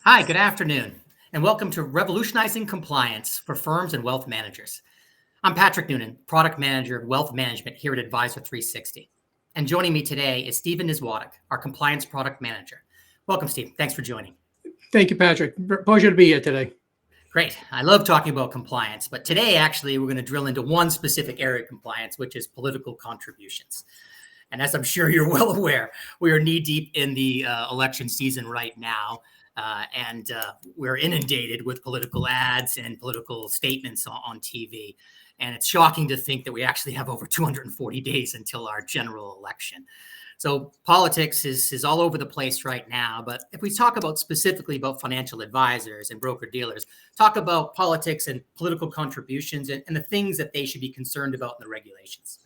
Hi, good afternoon, and welcome to Revolutionizing Compliance for Firms and Wealth Managers. I'm Patrick Noonan, Product Manager of Wealth Management here at Advisor 360. And joining me today is Steven Niedzwiadek, our Compliance Product Manager. Welcome, Steve. Thanks for joining. Thank you, Patrick. Pleasure to be here today. Great. I love talking about compliance, but today, actually, we're going to drill into one specific area of compliance, which is political contributions. And as I'm sure you're well aware, we are knee-deep in the election season right now. And we're inundated with political ads and political statements on TV. And it's shocking to think that we actually have over 240 days until our general election. So politics is all over the place right now. But if we talk about specifically about financial advisors and broker dealers, talk about politics and political contributions and the things that they should be concerned about in the regulations.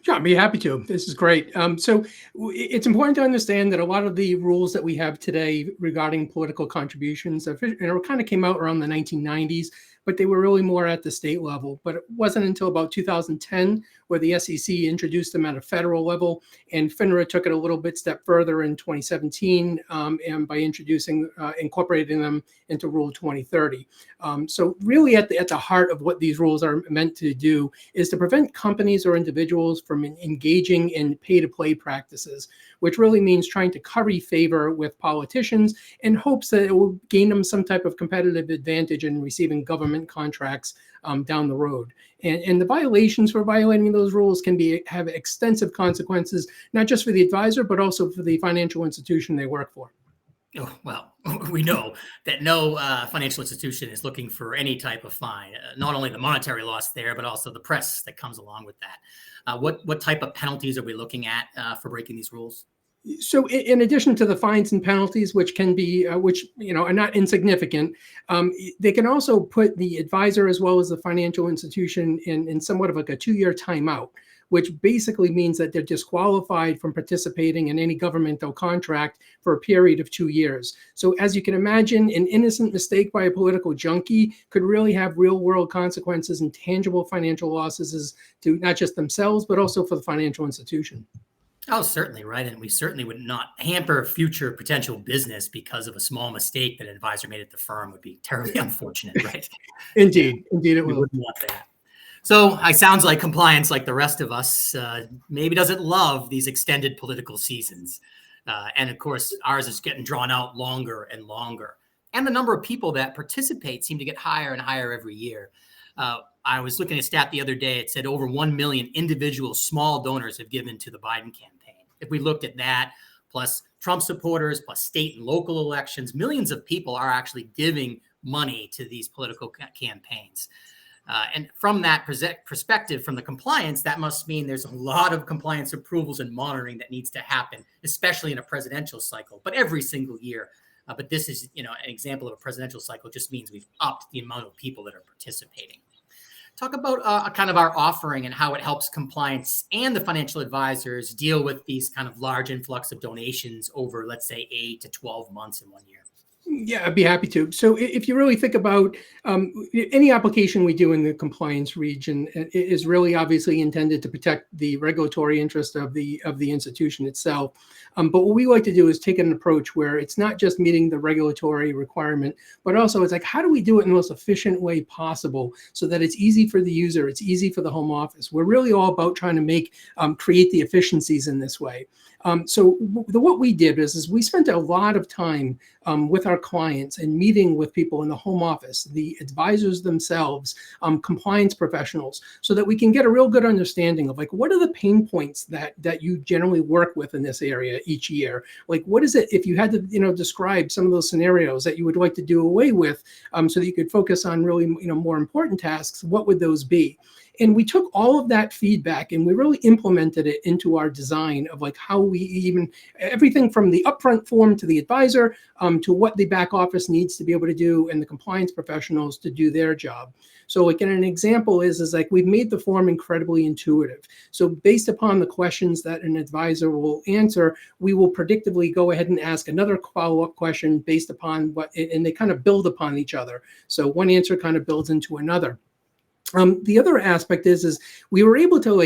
Sure, I'd be happy to. This is great. So it's important to understand that a lot of the rules that we have today regarding political contributions kind of came out around the 1990s, but they were really more at the state level. But it wasn't until about 2010 where the SEC introduced them at a federal level, and FINRA took it a little bit step further in 2017 and by incorporating them into Rule 2030. So really at the heart of what these rules are meant to do is to prevent companies or individuals from engaging in pay-to-play practices, which really means trying to curry favor with politicians in hopes that it will gain them some type of competitive advantage in receiving government contracts down the road. And the violations for violating those rules can have extensive consequences, not just for the advisor, but also for the financial institution they work for. Oh, well, we know that no financial institution is looking for any type of fine, not only the monetary loss there, but also the press that comes along with that. What type of penalties are we looking at for breaking these rules? So in addition to the fines and penalties, which can be, are not insignificant, they can also put the advisor as well as the financial institution in somewhat of like a 2-year timeout, which basically means that they're disqualified from participating in any governmental contract for a period of 2 years. So as you can imagine, an innocent mistake by a political junkie could really have real world consequences and tangible financial losses to not just themselves, but also for the financial institution. Oh, certainly, right. And we certainly would not hamper future potential business because of a small mistake that an advisor made at the firm. Would be terribly unfortunate, right? Indeed it We will. wouldn't want that. So it sounds like compliance, like the rest of us, maybe doesn't love these extended political seasons. And of course, ours is getting drawn out longer and longer. And the number of people that participate seem to get higher and higher every year. I was looking at a stat the other day. It said over 1 million individual small donors have given to the Biden campaign. If we looked at that, plus Trump supporters, plus state and local elections, millions of people are actually giving money to these political campaigns. And from that perspective, from the compliance, that must mean there's a lot of compliance approvals and monitoring that needs to happen, especially in a presidential cycle, but every single year. But this is, an example of a presidential cycle. Just means we've upped the amount of people that are participating. Talk about kind of our offering and how it helps compliance and the financial advisors deal with these kind of large influx of donations over, let's say, 8 to 12 months in 1 year. Yeah, I'd be happy to. So if you really think about any application we do in the compliance region, it is really obviously intended to protect the regulatory interest of the institution itself. But what we like to do is take an approach where it's not just meeting the regulatory requirement, but also it's like, how do we do it in the most efficient way possible so that it's easy for the user, it's easy for the home office. We're really all about trying to create the efficiencies in this way. What we did is we spent a lot of time with our clients and meeting with people in the home office, the advisors themselves, compliance professionals, so that we can get a real good understanding of what are the pain points that you generally work with in this area each year. What is it, if you had to describe some of those scenarios that you would like to do away with so that you could focus on really more important tasks, what would those be? And we took all of that feedback and we really implemented it into our design of how we everything from the upfront form to the advisor to what the back office needs to be able to do and the compliance professionals to do their job. So an example is we've made the form incredibly intuitive. So based upon the questions that an advisor will answer, we will predictably go ahead and ask another follow-up question based upon and they kind of build upon each other. So one answer kind of builds into another. The other aspect is we were able to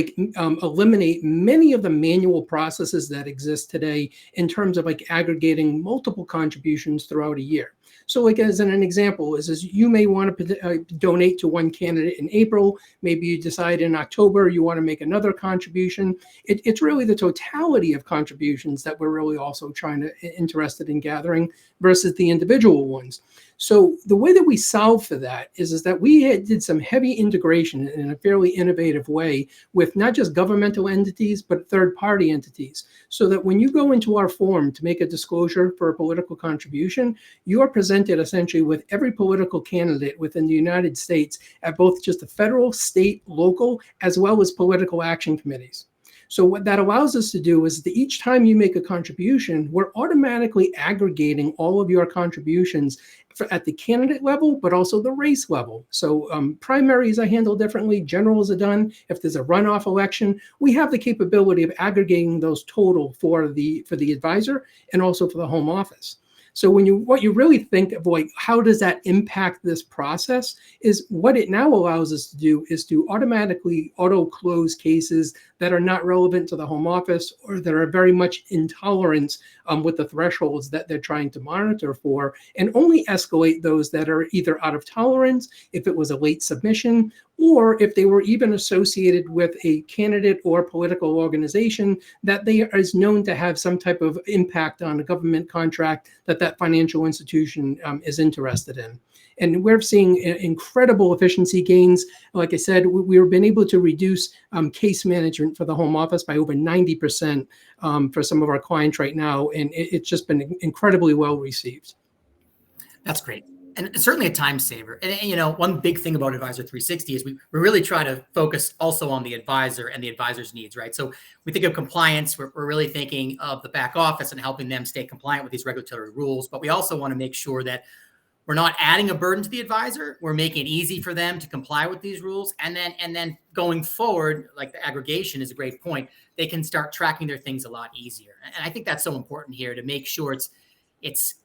eliminate many of the manual processes that exist today in terms of aggregating multiple contributions throughout a year. So like as an example is you may want to donate to one candidate in April. Maybe you decide in October you want to make another contribution. It's really the totality of contributions that we're really also interested in gathering versus the individual ones. So the way that we solve for that is that we did some heavy integration in a fairly innovative way with not just governmental entities, but third-party entities. So that when you go into our form to make a disclosure for a political contribution, you are presented essentially with every political candidate within the United States at both just the federal, state, local, as well as political action committees. So what that allows us to do is that each time you make a contribution, we're automatically aggregating all of your contributions at the candidate level, but also the race level. So primaries are handled differently, generals are done. If there's a runoff election, we have the capability of aggregating those total for the advisor and also for the home office. So what you really think of, like, how does that impact this process, is what it now allows us to do is to automatically auto-close cases that are not relevant to the home office or that are very much in tolerance with the thresholds that they're trying to monitor for, and only escalate those that are either out of tolerance, if it was a late submission, or if they were even associated with a candidate or political organization that is known to have some type of impact on a government contract that financial institution is interested in. And we're seeing incredible efficiency gains. Like I said, we've been able to reduce case management for the home office by over 90% for some of our clients right now. And it's just been incredibly well received. That's great. And certainly a time saver. And one big thing about Advisor 360 is we really try to focus also on the advisor and the advisor's needs, right? So we think of compliance, we're really thinking of the back office and helping them stay compliant with these regulatory rules. But we also want to make sure that we're not adding a burden to the advisor. We're making it easy for them to comply with these rules. And then going forward, like the aggregation is a great point, they can start tracking their things a lot easier. And I think that's so important here to make sure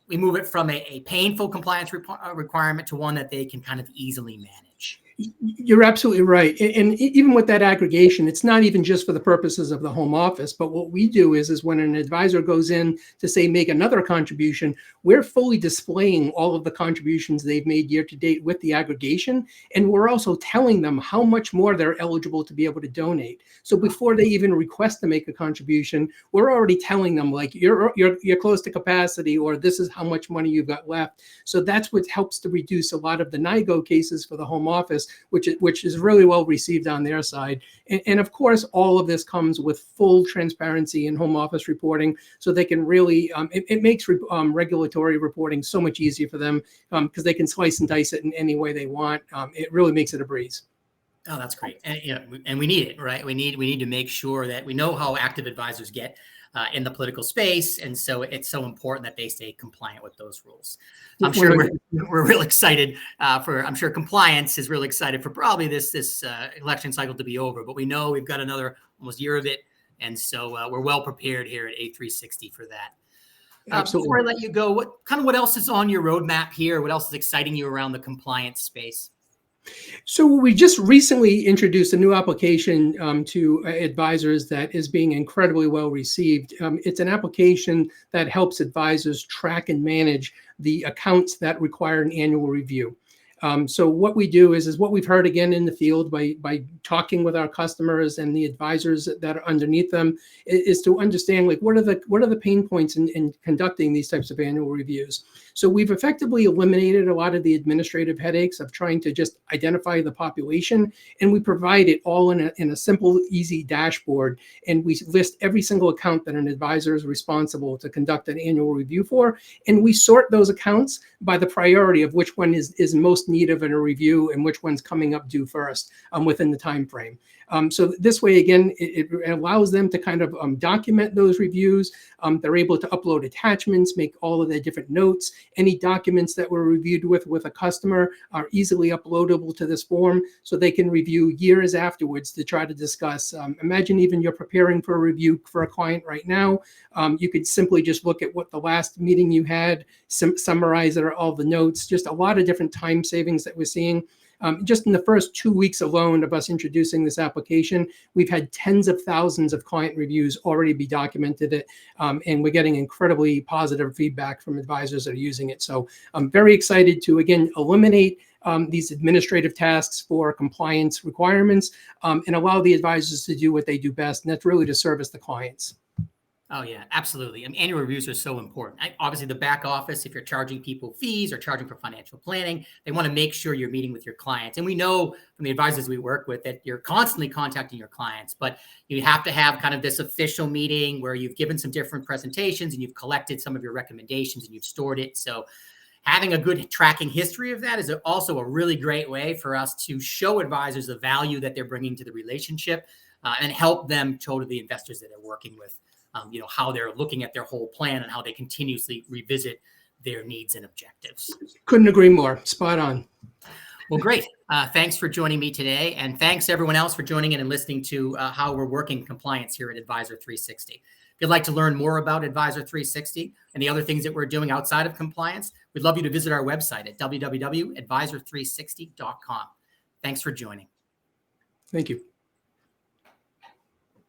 we move it from a painful compliance requirement to one that they can kind of easily manage. You're absolutely right. And even with that aggregation, it's not even just for the purposes of the home office, but what we do is when an advisor goes in to say, make another contribution, we're fully displaying all of the contributions they've made year to date with the aggregation. And we're also telling them how much more they're eligible to be able to donate. So before they even request to make a contribution, we're already telling them, like, you're close to capacity, or this is how much money you've got left. So that's what helps to reduce a lot of the NIGO cases for the home office, which is really well received on their side. And of course, all of this comes with full transparency in home office reporting, so they can really, it makes regulatory reporting so much easier for them because they can slice and dice it in any way they want. It really makes it a breeze. Oh, that's great. And we need it, right? We need to make sure that we know how active advisors get in the political space. And so it's so important that they stay compliant with those rules. I'm sure we're real excited I'm sure compliance is really excited for probably this election cycle to be over, but we know we've got another almost year of it. And so we're well prepared here at A360 for that. Absolutely. Before I let you go, what else is on your roadmap here? What else is exciting you around the compliance space? So we just recently introduced a new application to advisors that is being incredibly well received. It's an application that helps advisors track and manage the accounts that require an annual review. So what we do is what we've heard again in the field by talking with our customers and the advisors that are underneath them is to understand, like, what are the pain points in conducting these types of annual reviews. So we've effectively eliminated a lot of the administrative headaches of trying to just identify the population, and we provide it all in a simple, easy dashboard. And we list every single account that an advisor is responsible to conduct an annual review for, and we sort those accounts by the priority of which one is most need of a review and which one's coming up due first within the time frame. So this way, again, it allows them to kind of document those reviews. They're able to upload attachments, make all of their different notes. Any documents that were reviewed with a customer are easily uploadable to this form, so they can review years afterwards to try to discuss. Imagine even you're preparing for a review for a client right now. You could simply just look at what the last meeting you had, summarize all the notes, just a lot of different time savings that we're seeing. Just in the first 2 weeks alone of us introducing this application, we've had tens of thousands of client reviews already be documented it, and we're getting incredibly positive feedback from advisors that are using it. So I'm very excited to, again, eliminate these administrative tasks for compliance requirements and allow the advisors to do what they do best, and that's really to service the clients. Oh, yeah, absolutely. I mean, annual reviews are so important. Obviously, the back office, if you're charging people fees or charging for financial planning, they want to make sure you're meeting with your clients. And we know from the advisors we work with that you're constantly contacting your clients, but you have to have kind of this official meeting where you've given some different presentations and you've collected some of your recommendations and you've stored it. So having a good tracking history of that is also a really great way for us to show advisors the value that they're bringing to the relationship and help them show to the investors that they're working with, how they're looking at their whole plan and how they continuously revisit their needs and objectives. Couldn't agree more. Spot on. Well, great. Thanks for joining me today. And thanks everyone else for joining in and listening to how we're working compliance here at Advisor 360. If you'd like to learn more about Advisor 360 and the other things that we're doing outside of compliance, we'd love you to visit our website at www.advisor360.com. Thanks for joining. Thank you.